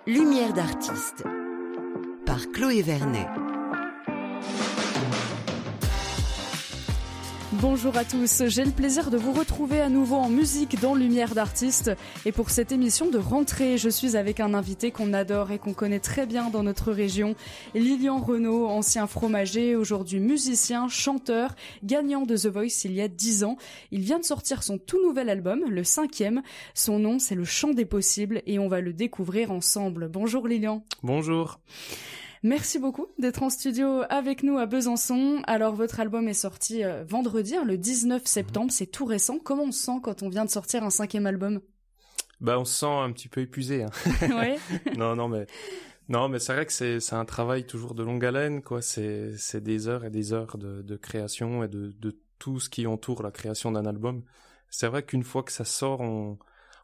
Lumière d'artiste par Chloé Vernet. Bonjour à tous, j'ai le plaisir de vous retrouver à nouveau en musique dans Lumière d'artiste. Et pour cette émission de rentrée, je suis avec un invité qu'on adore et qu'on connaît très bien dans notre région, Lilian Renaud, ancien fromager, aujourd'hui musicien, chanteur, gagnant de The Voice il y a 10 ans. Il vient de sortir son tout nouvel album, le 5e. Son nom, c'est Le Chant des Possibles et on va le découvrir ensemble. Bonjour Lilian. Bonjour. Merci beaucoup d'être en studio avec nous à Besançon. Alors, votre album est sorti vendredi, le 19 septembre, c'est tout récent. Comment on se sent quand on vient de sortir un 5e album ? On se sent un petit peu épuisé. Hein. Ouais. Non, mais c'est vrai que c'est un travail toujours de longue haleine, quoi. C'est des heures et des heures de création et de tout ce qui entoure la création d'un album. C'est vrai qu'une fois que ça sort,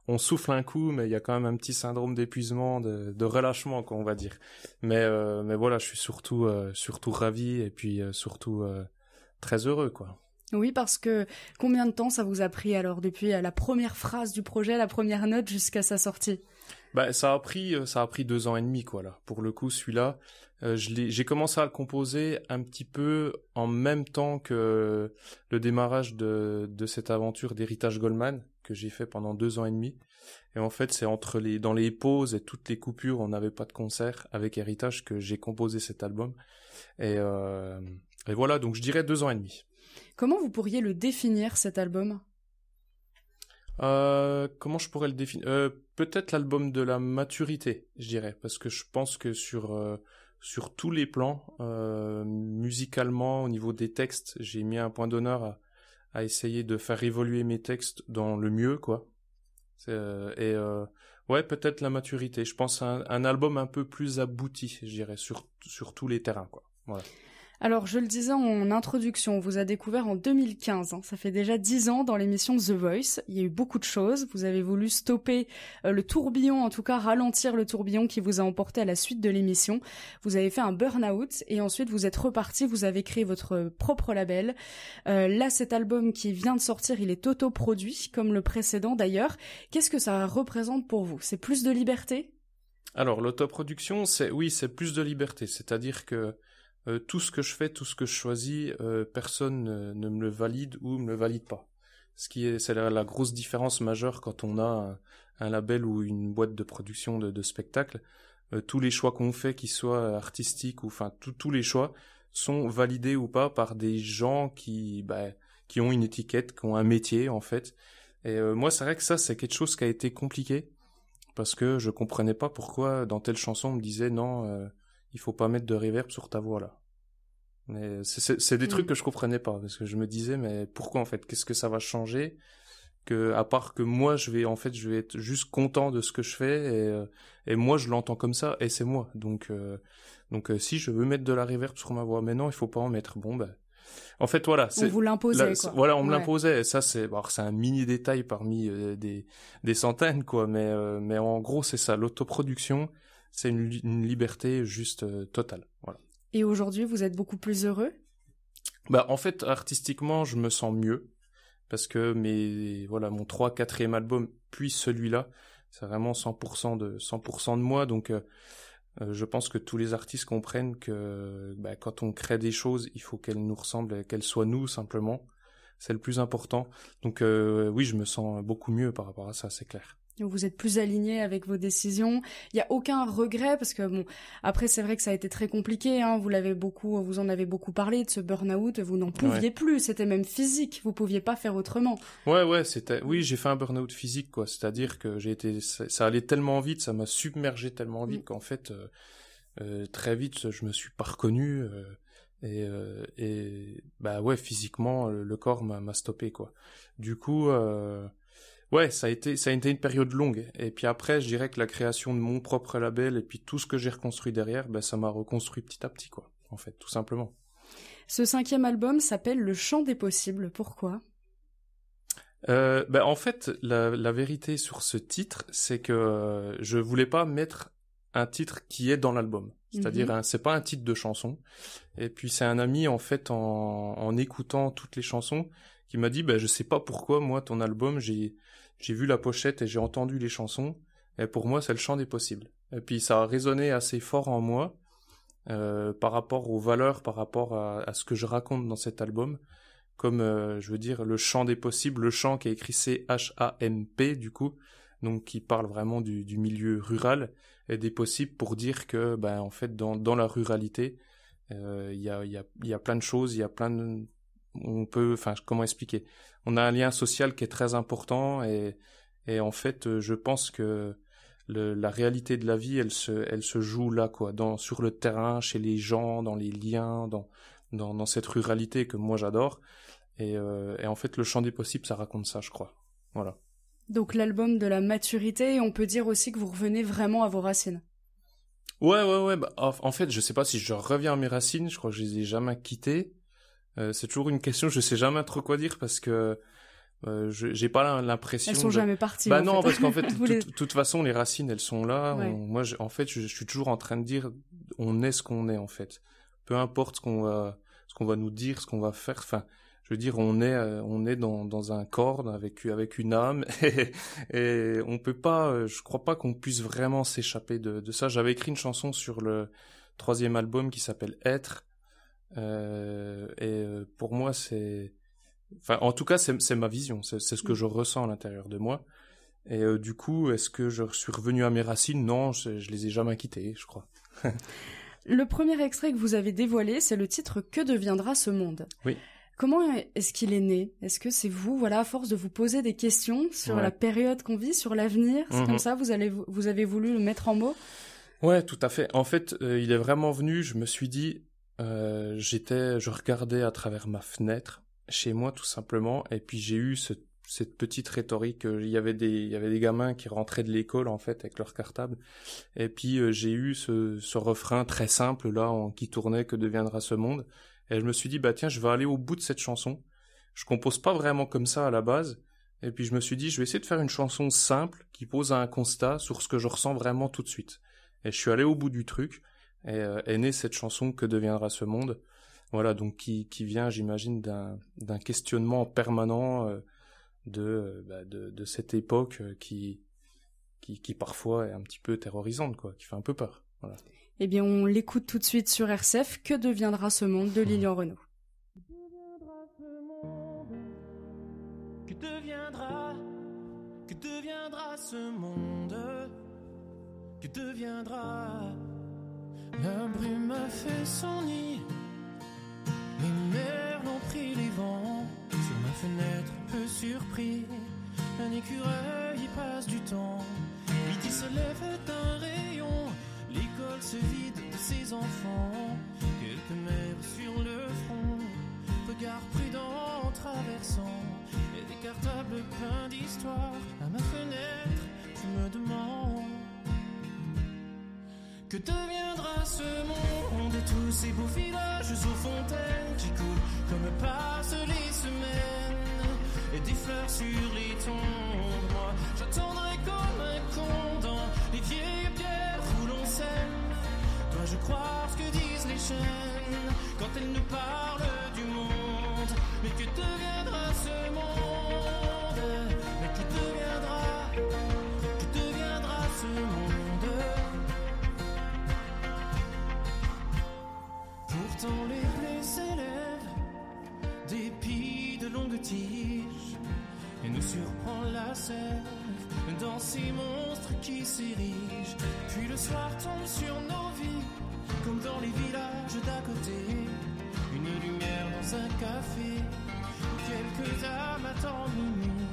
on souffle un coup, mais il y a quand même un petit syndrome d'épuisement, de relâchement, quoi, on va dire. Mais voilà, je suis surtout ravi et puis surtout très heureux, quoi. Oui, parce que combien de temps ça vous a pris alors depuis la première phrase du projet, la première note jusqu'à sa sortie ? Ça a pris 2 ans et demi, quoi, là. Pour le coup, celui-là, j'ai commencé à le composer un petit peu en même temps que le démarrage de cette aventure d'Héritage Goldman que j'ai fait pendant 2 ans et demi. Et en fait, c'est dans les pauses et toutes les coupures, on n'avait pas de concert avec Héritage que j'ai composé cet album. Et voilà, donc je dirais 2 ans et demi. Comment vous pourriez le définir, cet album ? Comment je pourrais le définir ? Peut-être l'album de la maturité, je dirais, parce que je pense que sur tous les plans, musicalement, au niveau des textes, j'ai mis un point d'honneur à essayer de faire évoluer mes textes dans le mieux, quoi. Ouais, peut-être la maturité. Je pense à un album un peu plus abouti, je dirais, sur tous les terrains, quoi. Voilà. Alors, je le disais en introduction, on vous a découvert en 2015. Ça fait déjà 10 ans dans l'émission The Voice. Il y a eu beaucoup de choses. Vous avez voulu stopper le tourbillon, en tout cas ralentir le tourbillon qui vous a emporté à la suite de l'émission. Vous avez fait un burn-out et ensuite vous êtes reparti. Vous avez créé votre propre label. Là, cet album qui vient de sortir, il est autoproduit, comme le précédent d'ailleurs. Qu'est-ce que ça représente pour vous ? C'est plus de liberté ? Alors, l'autoproduction, c'est plus de liberté. C'est-à-dire que tout ce que je fais, tout ce que je choisis, personne ne me le valide ou me le valide pas. C'est la grosse différence majeure quand on a un label ou une boîte de production de spectacle. Tous les choix qu'on fait, qu'ils soient artistiques ou tous les choix sont validés ou pas par des gens qui ont une étiquette, qui ont un métier en fait. Et moi, c'est vrai que ça, c'est quelque chose qui a été compliqué parce que je comprenais pas pourquoi dans telle chanson on me disait non. Il faut pas mettre de reverb sur ta voix là. Mais c'est des trucs que je comprenais pas parce que je me disais mais pourquoi en fait, qu'est-ce que ça va changer à part que moi je vais être juste content de ce que je fais et moi je l'entends comme ça et c'est moi. Donc si je veux mettre de la reverb sur ma voix, mais non, il faut pas en mettre. En fait voilà, on vous l'imposait quoi. Voilà, on me l'imposait et ça c'est un mini détail parmi des centaines quoi, mais en gros c'est ça, l'autoproduction. C'est une liberté juste totale, voilà. Et aujourd'hui, vous êtes beaucoup plus heureux ? En fait, artistiquement, je me sens mieux parce que mon 3, 4e album puis celui-là, c'est vraiment 100% de moi. Donc, je pense que tous les artistes comprennent que quand on crée des choses, il faut qu'elles nous ressemblent, qu'elles soient nous simplement. C'est le plus important. Donc, oui, je me sens beaucoup mieux par rapport à ça, c'est clair. Vous êtes plus aligné avec vos décisions. Il y a aucun regret parce que après c'est vrai que ça a été très compliqué. Vous en avez beaucoup parlé de ce burn-out. Vous n'en pouviez plus. C'était même physique. Vous pouviez pas faire autrement. Ouais, j'ai fait un burn-out physique quoi. C'est-à-dire que ça allait tellement vite, ça m'a submergé tellement vite qu'en fait très vite je me suis pas reconnu. Physiquement le corps m'a stoppé quoi. Du coup. Ouais, ça a été une période longue. Et puis après, je dirais que la création de mon propre label et puis tout ce que j'ai reconstruit derrière, ça m'a reconstruit petit à petit, quoi. En fait, tout simplement. Ce 5e album s'appelle Le Chant des Possibles. Pourquoi ? En fait, la vérité sur ce titre, c'est que je voulais pas mettre un titre qui est dans l'album. C'est-à-dire, c'est pas un titre de chanson. Et puis, c'est un ami, en fait, en écoutant toutes les chansons, qui m'a dit, je sais pas pourquoi, moi, ton album, j'ai vu la pochette et j'ai entendu les chansons, et pour moi, c'est le chant des possibles. Et puis ça a résonné assez fort en moi par rapport aux valeurs, par rapport à ce que je raconte dans cet album. Comme, je veux dire, le champ des possibles, le champ qui est écrit CHAMP, du coup, donc qui parle vraiment du milieu rural et des possibles pour dire que, ben, en fait, dans la ruralité, il y a plein de choses, il y a plein de... comment expliquer? On a un lien social qui est très important et en fait, je pense que la réalité de la vie, elle se joue là, quoi, sur le terrain, chez les gens, dans les liens, dans cette ruralité que moi j'adore. Et en fait, le champ des possibles, ça raconte ça, je crois. Voilà. Donc l'album de la maturité, et on peut dire aussi que vous revenez vraiment à vos racines. Ouais. Bah, en fait, je sais pas si je reviens à mes racines. Je crois que je les ai jamais quittées. C'est toujours une question. Je sais jamais trop quoi dire parce que j'ai pas l'impression. Elles sont jamais parties. Bah non, fait. parce qu'en fait, de toute façon, les racines, elles sont là. Ouais. Moi, en fait, je suis toujours en train de dire, on est ce qu'on est en fait. Peu importe ce qu'on va nous dire, ce qu'on va faire. Enfin, je veux dire, on est dans un corps avec une âme et on peut pas. Je crois pas qu'on puisse vraiment s'échapper de ça. J'avais écrit une chanson sur le 3e album qui s'appelle Être. Pour moi, enfin, en tout cas, c'est ma vision. C'est ce que je ressens à l'intérieur de moi. Et du coup, est-ce que je suis revenu à mes racines? Non, je les ai jamais quittées, je crois. Le premier extrait que vous avez dévoilé, c'est le titre « Que deviendra ce monde ?» Oui. Comment est-ce qu'il est né? Est-ce que c'est vous, voilà, à force de vous poser des questions sur la période qu'on vit, sur l'avenir, c'est comme ça, vous avez voulu le mettre en mots? Ouais, tout à fait. En fait, il est vraiment venu, je me suis dit, je regardais à travers ma fenêtre, chez moi tout simplement, et puis j'ai eu cette petite rhétorique. Il y avait des gamins qui rentraient de l'école en fait avec leur cartable, et puis j'ai eu ce refrain très simple là qui tournait, que deviendra ce monde. Et je me suis dit, bah tiens, je vais aller au bout de cette chanson. Je compose pas vraiment comme ça à la base. Et puis je me suis dit, je vais essayer de faire une chanson simple qui pose un constat sur ce que je ressens vraiment tout de suite. Et je suis allé au bout du truc et est née cette chanson Que deviendra ce monde. Voilà, donc qui vient, j'imagine, d'un questionnement permanent de cette époque qui parfois est un petit peu terrorisante, quoi, qui fait un peu peur. Voilà. Eh bien, on l'écoute tout de suite sur RCF. Que deviendra ce monde de Lilian Renaud. Que deviendra ce monde? Que deviendra? La brume a fait son nid, les mers l'ont pris les vents. Sur ma fenêtre, peu surpris, un écureuil y passe du temps. Midi se lève d'un rayon, l'école se vide de ses enfants. Quelques mères sur le front, regard prudent en traversant. Et des cartables pleins d'histoires à ma fenêtre, je me demande: que deviendra ce monde et tous ces beaux villages aux fontaines qui coulent comme passent les semaines et des fleurs sur les tombes? Moi, j'attendrai comme un con dans les vieilles pierres où l'on sème. Dois-je croire ce que disent les chaînes quand elles nous parlent du monde? Mais que deviendra ce monde? Mais que deviendra ce monde? Pourtant les blés s'élèvent d'épis de longues tiges et nous surprend la sève dans ces monstres qui s'érigent. Puis le soir tombe sur nos vies comme dans les villages d'à côté. Une lumière dans un café où quelques âmes attendent minuit.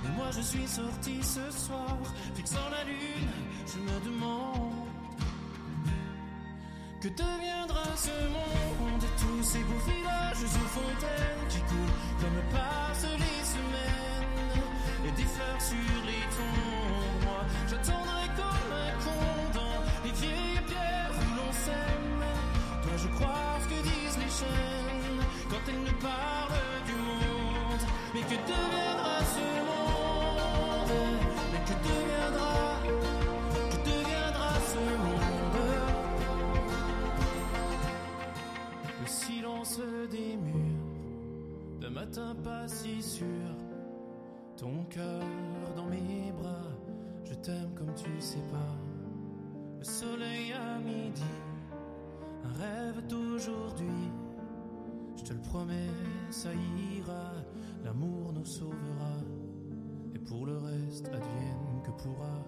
Et moi je suis sorti ce soir, fixant la lune, je me demande: que deviendra ce monde et tous ces beaux villages aux fontaines qui coulent comme passent les semaines et des fleurs sur les tombes? Moi, j'attendrai comme un con dans les vieilles pierres où l'on sème. Dois-je croire ce que disent les chaînes quand elles nous parlent du monde? Mais que deviendra ce monde? Mais que deviendra ce monde? Le silence des murs, d'un matin pas si sûr. Ton cœur dans mes bras, je t'aime comme tu sais pas. le soleil à midi, un rêve d'aujourd'hui. Je te le promets, ça ira, l'amour nous sauvera, et pour le reste, advienne que pourra.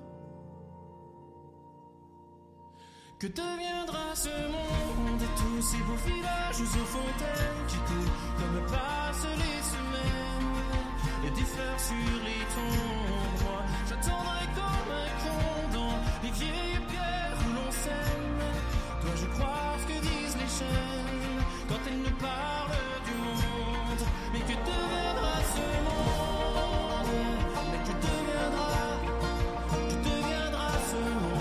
Que deviendra ce monde et tous ces beaux villages aux fontaines qui coulent comme passent les semaines et des fleurs sur les tombes. Moi, j'attendrai comme un con dans les vieilles pierres où l'on s'aime. Dois-je croire ce que disent les chaînes quand elles nous parlent du monde? Mais que deviendra ce monde? Mais que deviendra ce monde?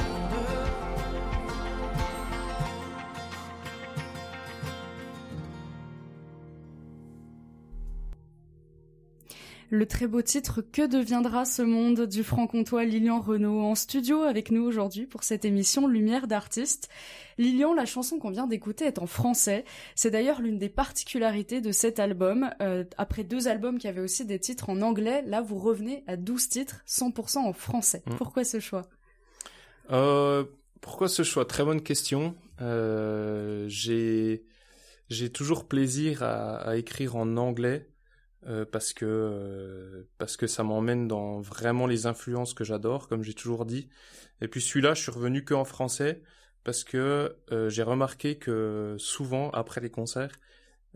Le très beau titre « Que deviendra ce monde » du franc-comtois Lilian Renaud en studio avec nous aujourd'hui pour cette émission Lumière d'artistes. Lilian, la chanson qu'on vient d'écouter est en français. C'est d'ailleurs l'une des particularités de cet album. Après 2 albums qui avaient aussi des titres en anglais, là vous revenez à 12 titres 100% en français. Pourquoi ce choix? Pourquoi ce choix? Très bonne question. J'ai toujours plaisir à écrire en anglais. Parce que ça m'emmène dans vraiment les influences que j'adore, comme j'ai toujours dit. Et puis celui-là, je suis revenu que en français parce que j'ai remarqué que souvent après les concerts,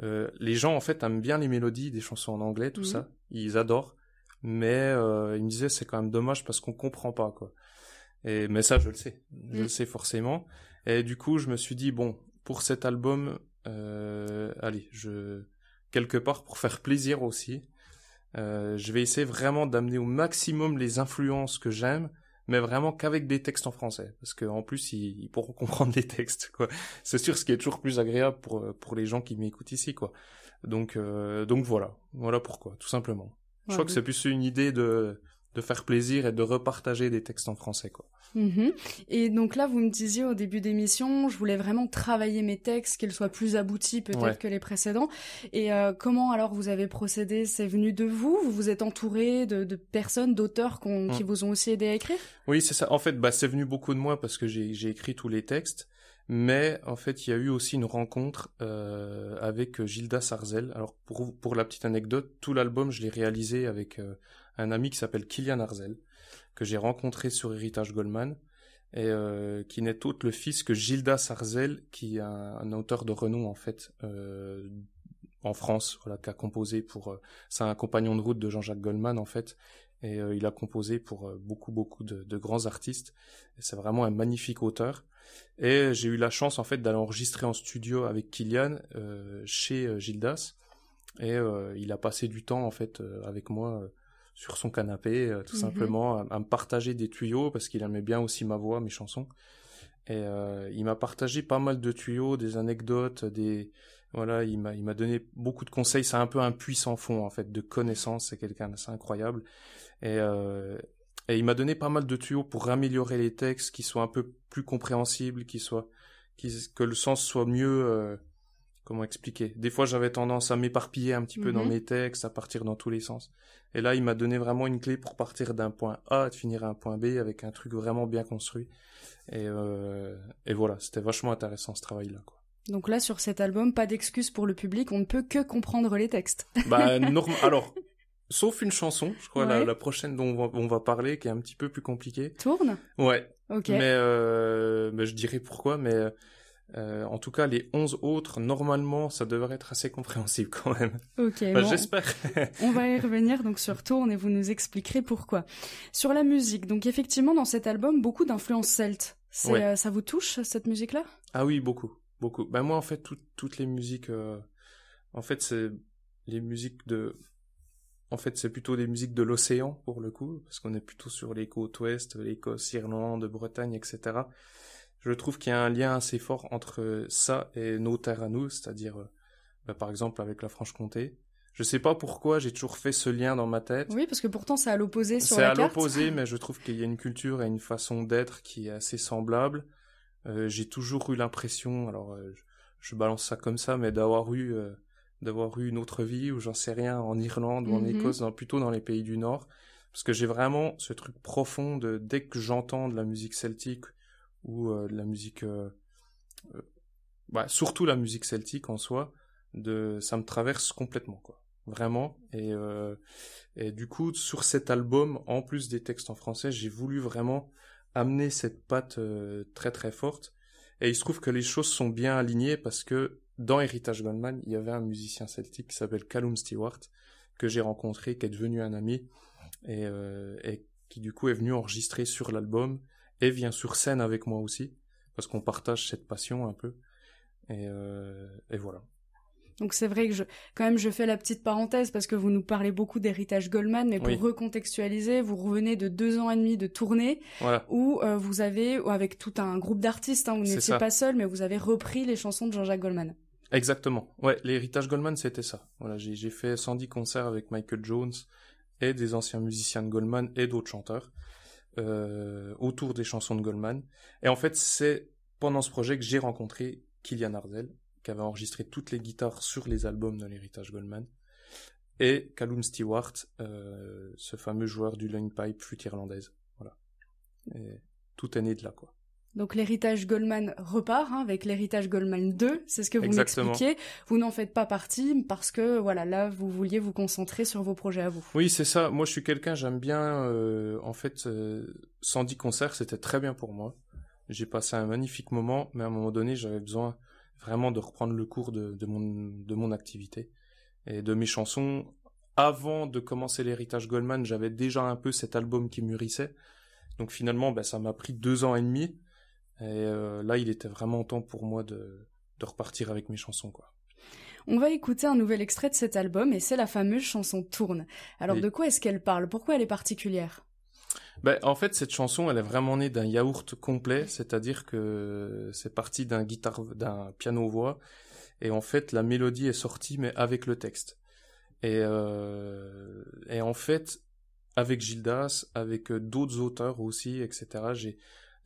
les gens en fait aiment bien les mélodies des chansons en anglais, tout ça, ils adorent. Mais ils me disaient c'est quand même dommage parce qu'on comprend pas quoi. Mais ça je le sais forcément. Et du coup je me suis dit bon pour cet album, allez quelque part pour faire plaisir aussi. Je vais essayer vraiment d'amener au maximum les influences que j'aime, mais vraiment qu'avec des textes en français, parce qu'en plus ils pourront comprendre les textes, quoi. C'est sûr, ce qui est toujours plus agréable pour les gens qui m'écoutent ici, quoi. Donc voilà pourquoi, tout simplement. Je crois que c'est plus une idée de faire plaisir et de repartager des textes en français, quoi. Et donc là, vous me disiez au début d'émission, je voulais vraiment travailler mes textes, qu'ils soient plus aboutis peut-être que les précédents. Et comment alors vous avez procédé? C'est venu de vous? Vous vous êtes entouré de personnes, d'auteurs qui vous ont aussi aidé à écrire? Oui, c'est ça. En fait, c'est venu beaucoup de moi parce que j'ai écrit tous les textes. Mais en fait, il y a eu aussi une rencontre avec Gilda Sarzel. Alors pour la petite anecdote, tout l'album, je l'ai réalisé avec un ami qui s'appelle Kylian Arzel, que j'ai rencontré sur Héritage Goldman, et qui n'est autre le fils que Gilda Sarzel, qui est un auteur de renom en fait en France, voilà, qui a composé pour... c'est un compagnon de route de Jean-Jacques Goldman en fait, et il a composé pour beaucoup de grands artistes, et c'est vraiment un magnifique auteur. Et j'ai eu la chance en fait d'aller enregistrer en studio avec Kylian chez Gildas, et il a passé du temps en fait avec moi sur son canapé, tout simplement, à me partager des tuyaux, parce qu'il aimait bien aussi ma voix, mes chansons. Et il m'a partagé pas mal de tuyaux, des anecdotes, voilà, il m'a donné beaucoup de conseils. C'est un peu un puits sans fond, en fait, de connaissances. C'est quelqu'un d'assez incroyable. Et il m'a donné pas mal de tuyaux pour améliorer les textes, qui soient un peu plus compréhensibles, que le sens soit mieux... comment expliquer? Des fois, j'avais tendance à m'éparpiller un petit peu dans mes textes, à partir dans tous les sens. Et là, il m'a donné vraiment une clé pour partir d'un point A et de finir à un point B avec un truc vraiment bien construit. Et voilà, c'était vachement intéressant ce travail-là, quoi. Donc là, sur cet album, pas d'excuses pour le public, on ne peut que comprendre les textes. Alors, sauf une chanson, je crois, la prochaine dont on va parler, qui est un petit peu plus compliquée. Tourne? Ouais. Ok. Mais je dirais pourquoi, mais... en tout cas, les 11 autres, normalement, ça devrait être assez compréhensible quand même. Ok. J'espère. On va y revenir donc sur Tourne et vous nous expliquerez pourquoi. Sur la musique, donc effectivement, dans cet album, beaucoup d'influences celtes. Ça vous touche, cette musique-là? Ah oui, beaucoup. Moi, en fait, toutes les musiques... en fait, c'est les musiques de... En fait, c'est plutôt des musiques de l'océan, pour le coup, parce qu'on est plutôt sur les côtes ouest, l'Écosse, l'Irlande, Bretagne, etc., je trouve qu'il y a un lien assez fort entre ça et nos terres à nous, c'est-à-dire, par exemple, avec la Franche-Comté. Je sais pas pourquoi, j'ai toujours fait ce lien dans ma tête. Oui, parce que pourtant, c'est à l'opposé sur la carte. C'est à l'opposé, mais je trouve qu'il y a une culture et une façon d'être qui est assez semblable. J'ai toujours eu l'impression, alors je balance ça comme ça, mais d'avoir eu une autre vie, ou j'en sais rien, en Irlande ou en Écosse, plutôt dans les pays du Nord. Parce que j'ai vraiment ce truc profond de, dès que j'entends de la musique celtique, ou de la musique, surtout la musique celtique en soi, ça me traverse complètement, quoi. Vraiment. Et du coup, sur cet album, en plus des textes en français, j'ai voulu vraiment amener cette patte très très forte. Et il se trouve que les choses sont bien alignées parce que dans Héritage Goldman, il y avait un musicien celtique qui s'appelle Callum Stewart, que j'ai rencontré, qui est devenu un ami, et qui du coup est venu enregistrer sur l'album, et vient sur scène avec moi aussi, parce qu'on partage cette passion un peu. Et voilà. Donc c'est vrai que je fais la petite parenthèse parce que vous nous parlez beaucoup d'Héritage Goldman, mais pour recontextualiser, vous revenez de 2 ans et demi de tournée, où vous avez, avec tout un groupe d'artistes, vous n'étiez pas seul, mais vous avez repris les chansons de Jean-Jacques Goldman. Exactement. Ouais, l'Héritage Goldman, c'était ça. Voilà, j'ai fait 110 concerts avec Michael Jones et des anciens musiciens de Goldman et d'autres chanteurs autour des chansons de Goldman. Et en fait, c'est pendant ce projet que j'ai rencontré Kylian Ardel, qui avait enregistré toutes les guitares sur les albums de l'Héritage Goldman, et Callum Stewart, ce fameux joueur du Lungpipe flûte irlandaise. Voilà. Et tout est né de là, quoi. Donc l'Héritage Goldman repart avec l'Héritage Goldman 2, c'est ce que vous m'expliquiez. Vous n'en faites pas partie parce que voilà, là vous vouliez vous concentrer sur vos projets à vous. Oui, c'est ça. Moi je suis quelqu'un, j'aime bien 110 concerts, c'était très bien pour moi. J'ai passé un magnifique moment, mais à un moment donné, j'avais besoin vraiment de reprendre le cours de mon activité et de mes chansons. Avant de commencer l'Héritage Goldman, j'avais déjà un peu cet album qui mûrissait. Donc finalement, ça m'a pris 2 ans et demi. Et là, il était vraiment temps pour moi de repartir avec mes chansons, quoi. On va écouter un nouvel extrait de cet album, et c'est la fameuse chanson Tourne. Alors, de quoi est-ce qu'elle parle? Pourquoi elle est particulière? En fait, cette chanson, elle est vraiment née d'un yaourt complet, c'est-à-dire que c'est parti d'un piano-voix, et en fait, la mélodie est sortie, mais avec le texte. Et en fait, avec Gildas, avec d'autres auteurs aussi, etc.,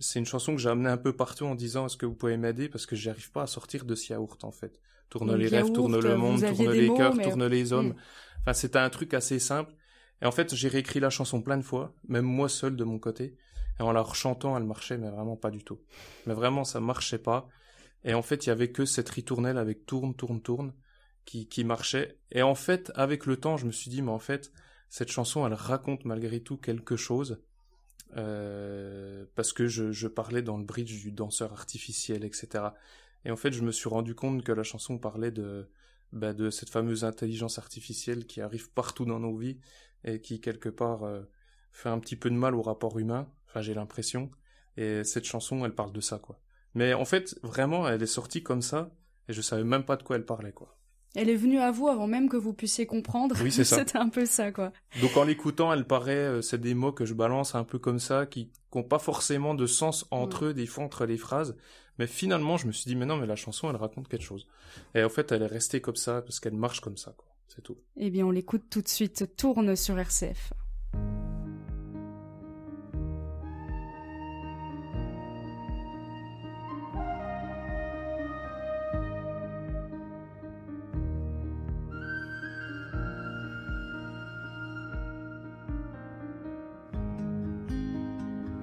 c'est une chanson que j'ai amenée un peu partout en disant est-ce que vous pouvez m'aider parce que j'arrive pas à sortir de ce yaourt en fait. Tourne les rêves, tourne le monde, tourne les cœurs, tourne les hommes. Enfin, c'était un truc assez simple. Et en fait, j'ai réécrit la chanson plein de fois, même moi seul de mon côté. Et en la rechantant, elle marchait, mais vraiment pas du tout. Mais vraiment, ça marchait pas. Et en fait, il y avait que cette ritournelle avec tourne, tourne, tourne qui marchait. Et en fait, avec le temps, je me suis dit, mais en fait, cette chanson, elle raconte malgré tout quelque chose. Parce que je parlais dans le bridge du danseur artificiel, etc. Et en fait, je me suis rendu compte que la chanson parlait de cette fameuse intelligence artificielle qui arrive partout dans nos vies et qui, quelque part, fait un petit peu de mal au rapport humain. Enfin, j'ai l'impression. Et cette chanson, elle parle de ça, quoi. Mais en fait, vraiment, elle est sortie comme ça et je savais même pas de quoi elle parlait, quoi. Elle est venue à vous avant même que vous puissiez comprendre. Oui, c'est ça. C'était un peu ça, quoi. Donc en l'écoutant, elle paraît, c'est des mots que je balance un peu comme ça, qui n'ont pas forcément de sens entre eux, des fois entre les phrases. Mais finalement, je me suis dit, mais non, mais la chanson, elle raconte quelque chose. Et en fait, elle est restée comme ça, parce qu'elle marche comme ça, quoi. C'est tout. Eh bien, on l'écoute tout de suite. Tourne sur RCF.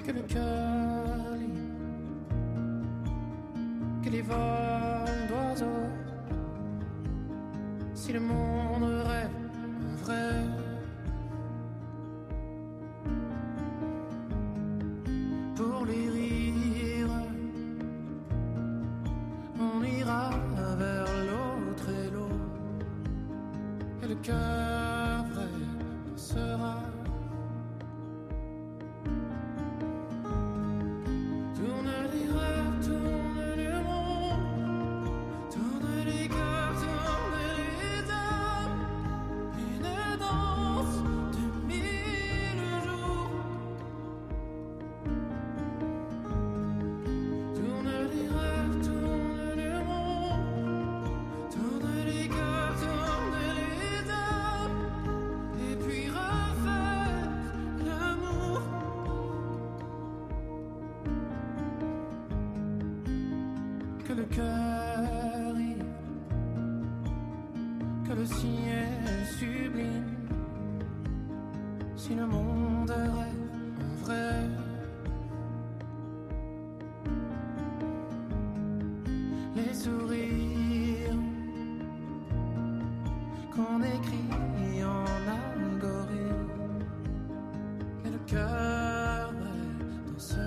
Que le cœur libre, que les vols d'oiseaux, si le monde rêve en vrai, pour les rires, on ira vers l'autre et l'autre, et le cœur vrai sera. Que le cœur ivre, que le ciel sublime, si le monde rêve en vrai. cœur danseront.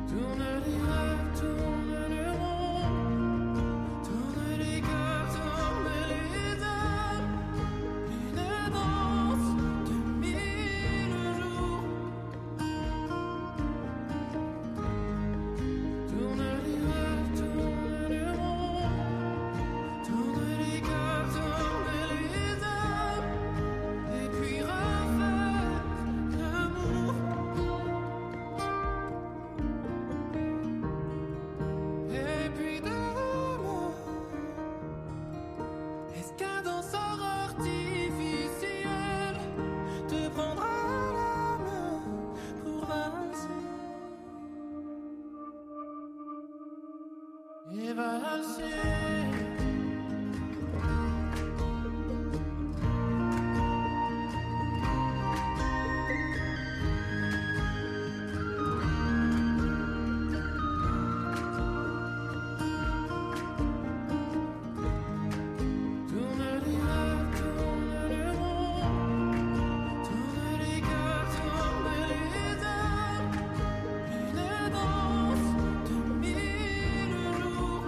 Tourne les rêves, tourne le monde, tourne les cœurs, tourne les âmes, une danse de 1000 jours. Tourne les rêves, tourne le monde, tourne les cœurs, tourne les âmes, et puis refais l'amour. Et puis demain, est-ce qu'un danseur artificiel te prendra la main pour valser et valser? Tourne les rêves, tourne le monde, tourne les cœurs, tourne les âmes, une danse de 1000 jours.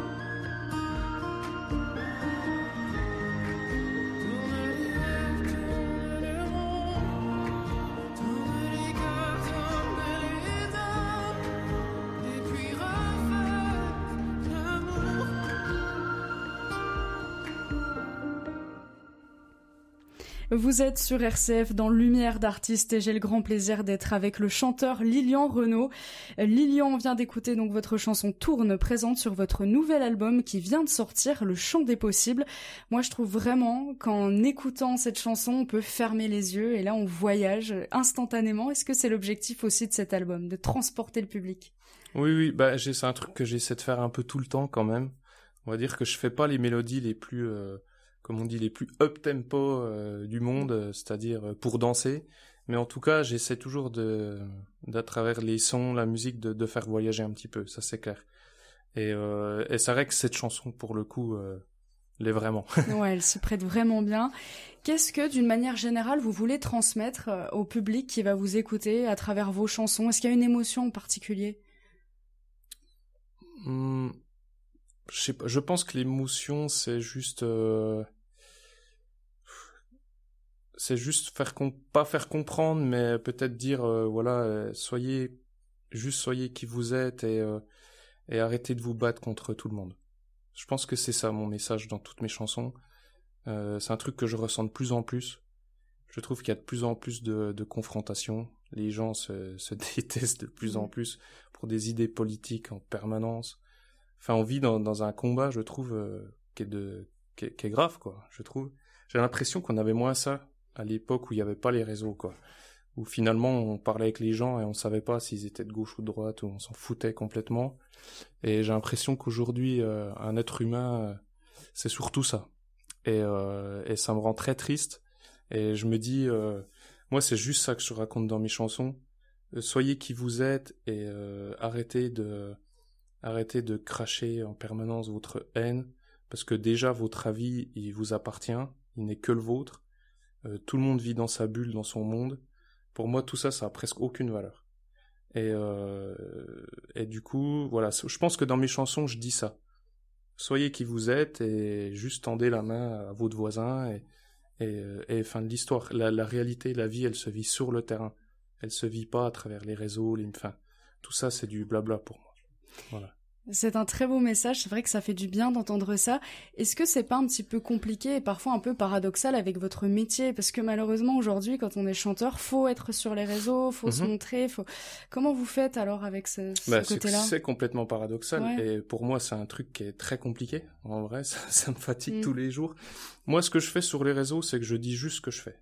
Tourne les rêves, tourne le monde, tourne les cœurs, tourne les âmes, et puis refais l'amour. Vous êtes sur RCF dans Lumière d'artistes et j'ai le grand plaisir d'être avec le chanteur Lilian Renaud. Lilian, vient d'écouter donc votre chanson Tourne, présente sur votre nouvel album qui vient de sortir, Le Chant des Possibles. Moi, je trouve vraiment qu'en écoutant cette chanson, on peut fermer les yeux et là, on voyage instantanément. Est-ce que c'est l'objectif aussi de cet album, de transporter le public? Oui, bah c'est un truc que j'essaie de faire un peu tout le temps quand même. On va dire que je fais pas les mélodies les plus, comme on dit, les plus up-tempo du monde, c'est-à-dire pour danser. Mais en tout cas, j'essaie toujours d'à travers les sons, la musique, de faire voyager un petit peu, ça c'est clair. Et c'est vrai que cette chanson, pour le coup, l'est vraiment. Ouais, elle s'y prête vraiment bien. Qu'est-ce que, d'une manière générale, vous voulez transmettre au public qui va vous écouter à travers vos chansons? Est-ce qu'il y a une émotion en particulier? Je sais pas, je pense que l'émotion, c'est juste pas faire comprendre, mais peut-être dire, soyez qui vous êtes et arrêtez de vous battre contre tout le monde. Je pense que c'est ça mon message dans toutes mes chansons. C'est un truc que je ressens de plus en plus. Je trouve qu'il y a de plus en plus de confrontations. Les gens se détestent de plus en plus pour des idées politiques en permanence. Enfin, on vit dans un combat, je trouve, qui est grave, quoi, je trouve. J'ai l'impression qu'on avait moins ça à l'époque où il n'y avait pas les réseaux, quoi. Où finalement, on parlait avec les gens et on savait pas s'ils étaient de gauche ou de droite, ou on s'en foutait complètement. Et j'ai l'impression qu'aujourd'hui, un être humain, c'est surtout ça. Et ça me rend très triste. Et je me dis, moi, c'est juste ça que je raconte dans mes chansons. Soyez qui vous êtes et arrêtez de cracher en permanence votre haine, parce que déjà votre avis, il vous appartient, il n'est que le vôtre. Tout le monde vit dans sa bulle, dans son monde. Pour moi, tout ça, ça a presque aucune valeur. Et du coup, voilà, je pense que dans mes chansons, je dis ça. Soyez qui vous êtes et juste tendez la main à votre voisin et fin de l'histoire. La réalité, la vie, elle se vit sur le terrain. Elle se vit pas à travers les réseaux, tout ça, c'est du blabla pour moi. Voilà. C'est un très beau message, c'est vrai que ça fait du bien d'entendre ça. Est-ce que c'est pas un petit peu compliqué et parfois un peu paradoxal avec votre métier? Parce que malheureusement aujourd'hui, quand on est chanteur, faut être sur les réseaux, faut se montrer, Comment vous faites alors avec ce côté-là? C'est complètement paradoxal et pour moi c'est un truc qui est très compliqué. En vrai, ça me fatigue tous les jours. Moi, ce que je fais sur les réseaux, c'est que je dis juste ce que je fais.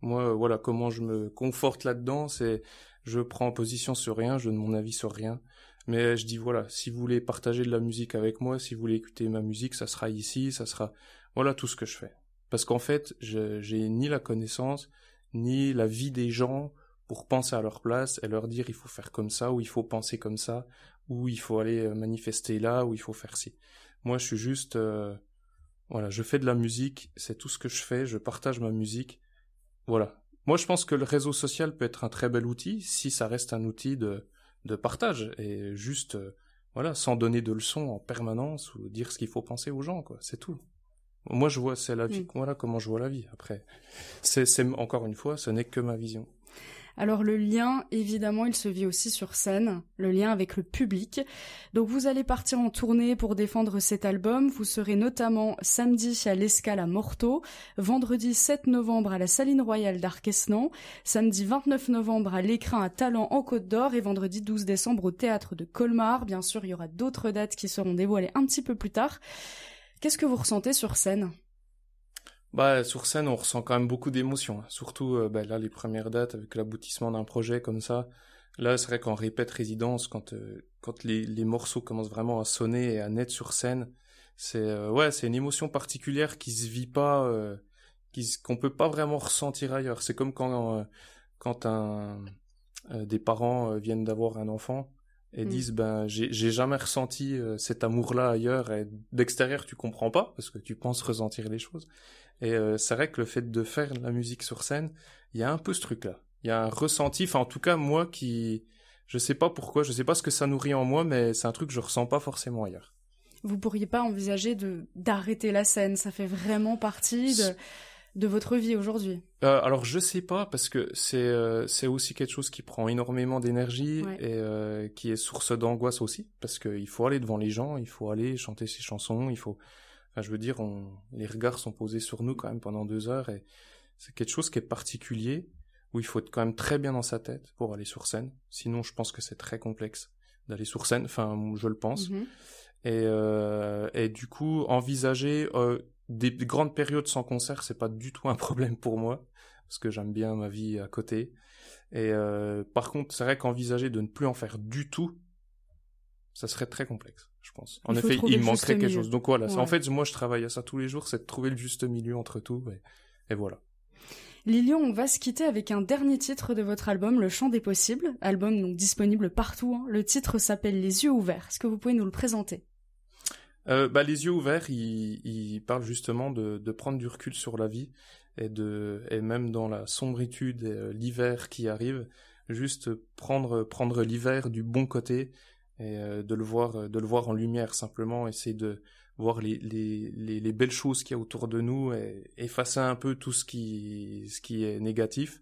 Moi, voilà, comment je me conforte là-dedans, c'est je prends position sur rien, je donne mon avis sur rien. Mais je dis voilà, si vous voulez partager de la musique avec moi, si vous voulez écouter ma musique, ça sera ici, ça sera... Voilà tout ce que je fais. Parce qu'en fait, j'ai ni la connaissance, ni la vie des gens pour penser à leur place et leur dire il faut faire comme ça, ou il faut penser comme ça, ou il faut aller manifester là, ou il faut faire ci. Moi, je suis juste... Voilà, je fais de la musique, c'est tout ce que je fais, je partage ma musique. Voilà. Moi, je pense que le réseau social peut être un très bel outil si ça reste un outil de partage et juste, voilà, sans donner de leçons en permanence ou dire ce qu'il faut penser aux gens, quoi. C'est tout. Moi, je vois, c'est la vie, voilà comment je vois la vie. Après, c'est encore une fois, ce n'est que ma vision. Alors le lien, évidemment, il se vit aussi sur scène, le lien avec le public. Donc vous allez partir en tournée pour défendre cet album. Vous serez notamment samedi à l'Escale à Morteau, vendredi 7 novembre à la Saline Royale d'Arquesnan, samedi 29 novembre à l'Écrin à Talent en Côte d'Or et vendredi 12 décembre au Théâtre de Colmar. Bien sûr, il y aura d'autres dates qui seront dévoilées un petit peu plus tard. Qu'est-ce que vous ressentez sur scène ? Bah, sur scène, on ressent quand même beaucoup d'émotions. Surtout, là, les premières dates, avec l'aboutissement d'un projet comme ça. Là, c'est vrai qu'en répète résidence, quand les morceaux commencent vraiment à sonner et à naître sur scène, c'est une émotion particulière qui se vit pas, qu'on peut pas vraiment ressentir ailleurs. C'est comme quand des parents viennent d'avoir un enfant et disent, j'ai jamais ressenti cet amour-là ailleurs, et d'extérieur, tu comprends pas, parce que tu penses ressentir les choses. Et c'est vrai que le fait de faire de la musique sur scène, il y a un peu ce truc-là. Il y a un ressenti, enfin en tout cas moi je sais pas pourquoi, je sais pas ce que ça nourrit en moi, mais c'est un truc que je ressens pas forcément ailleurs. Vous pourriez pas envisager d'arrêter la scène, ça fait vraiment partie de votre vie aujourd'hui? Alors je sais pas, parce que c'est aussi quelque chose qui prend énormément d'énergie, et qui est source d'angoisse aussi, parce qu'il faut aller devant les gens, il faut aller chanter ses chansons, enfin, je veux dire, les regards sont posés sur nous quand même pendant 2 heures, et c'est quelque chose qui est particulier, où il faut être quand même très bien dans sa tête pour aller sur scène. Sinon, je pense que c'est très complexe d'aller sur scène, enfin, je le pense. Et du coup, envisager des grandes périodes sans concert, c'est pas du tout un problème pour moi, parce que j'aime bien ma vie à côté. Et par contre, c'est vrai qu'envisager de ne plus en faire du tout, ça serait très complexe, je pense. En effet, il manquerait quelque chose. Donc voilà, en fait, moi je travaille à ça tous les jours, c'est de trouver le juste milieu entre tout, et voilà. Lilian, on va se quitter avec un dernier titre de votre album, Le Chant des Possibles, album donc disponible partout, hein. Le titre s'appelle Les Yeux Ouverts. Est-ce que vous pouvez nous le présenter ? Les yeux ouverts, il parle justement de prendre du recul sur la vie, et même dans la sombritude et l'hiver qui arrive, juste prendre l'hiver du bon côté, et de le voir en lumière, simplement essayer de voir les belles choses qu'il y a autour de nous, et effacer un peu tout ce qui est négatif.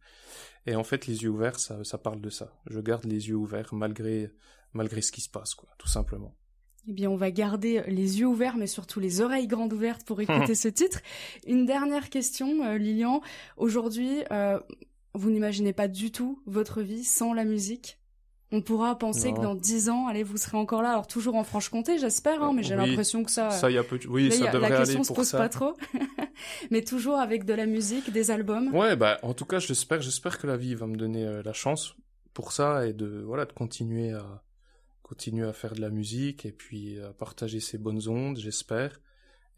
Et en fait, les yeux ouverts, ça parle de ça. Je garde les yeux ouverts malgré ce qui se passe, quoi, tout simplement. Eh bien, on va garder les yeux ouverts, mais surtout les oreilles grandes ouvertes pour écouter ce titre. Une dernière question, Lilian. Aujourd'hui, vous n'imaginez pas du tout votre vie sans la musique ? On pourra penser que dans 10 ans, allez, vous serez encore là. Alors, toujours en Franche-Comté, j'espère, hein, mais j'ai l'impression que ça... Ça, il y a peu... Oui, là, ça devrait aller pour ça. La question se pose pas trop. Mais toujours avec de la musique, des albums. Ouais, en tout cas, j'espère que la vie va me donner la chance pour ça, et de continuer à faire de la musique, et puis à partager ces bonnes ondes, j'espère.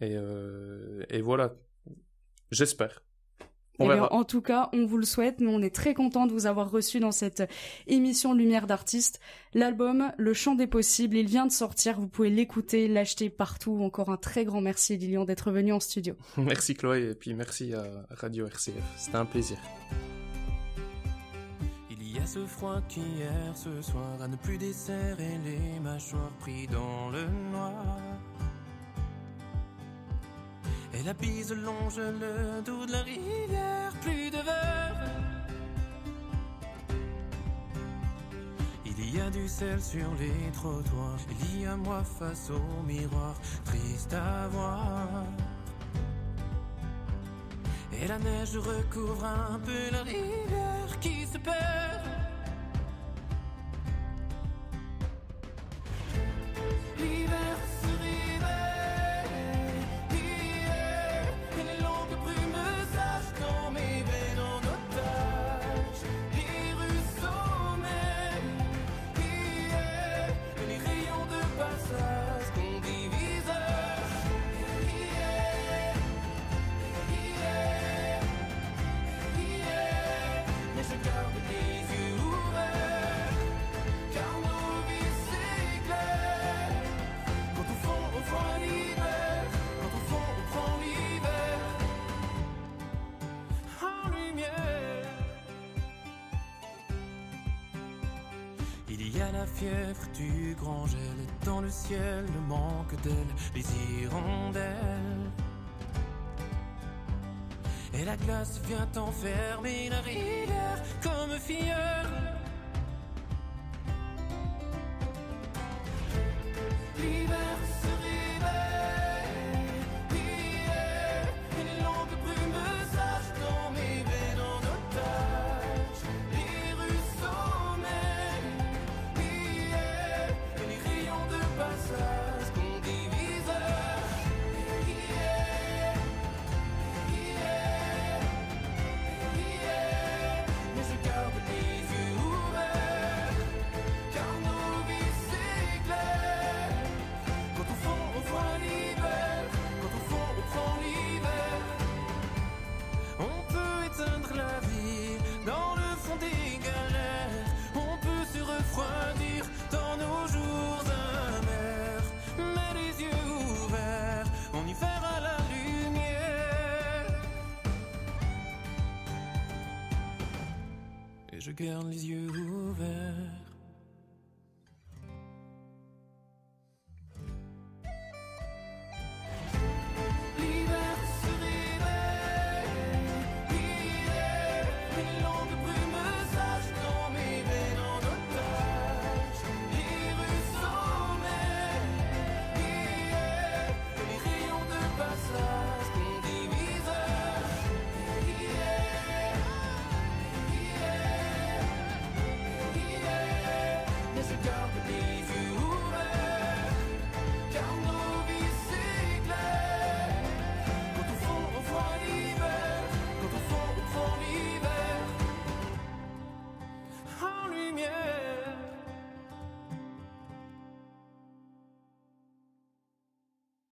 Et voilà, j'espère. Eh bien, en tout cas, on vous le souhaite. Nous, on est très contents de vous avoir reçu dans cette émission Lumière d'artiste. L'album Le Chant des Possibles, il vient de sortir. Vous pouvez l'écouter, l'acheter partout. Encore un très grand merci, Lilian, d'être venu en studio. Merci Chloé, et puis merci à Radio RCF. C'était un plaisir. Il y a ce froid qu'hier, ce soir, à ne plus desserrer les mâchoires pris dans le noir. Et la bise longe le dos de la rivière, plus de verre. Il y a du sel sur les trottoirs, il y a moi face au miroir, triste à voir. Et la neige recouvre un peu la rivière qui se perd. L'hiver se réveille, et les longues brumes sachent dans mes veines en otage. Les rues sommeillent, et les rayons de passage qu'on divise. Mais je garde les yeux Il y a la fièvre du grand gel et dans le ciel le manque d'elle, les hirondelles. Et la glace vient enfermer la rivière comme filleule. L'hiver se réveille, et les longues brumes sachent dans mes veines en otage. Les rues sommeillent, et les rayons de passage qu'on divise. Mais je garde les yeux ouverts, car nos vies s'éclairent. Quand au fond on voit l'hiver, quand au fond on prend l'hiver, on peut éteindre la vie dans le fond des galères. On peut se refroidir dans nos jours amers, mais les yeux ouverts, on y verra la lumière. Et je garde les yeux ouverts. L'hiver se réveille, les longues brumes sachent dans mes veines en otage. Les rues sommeillent, et les rayons de passage qu'on divise. Mais je garde les yeux ouverts, car nos vies s'éclairent. Quand au fond on voit l'hiver, quand au fond on prend l'hiver en lumière.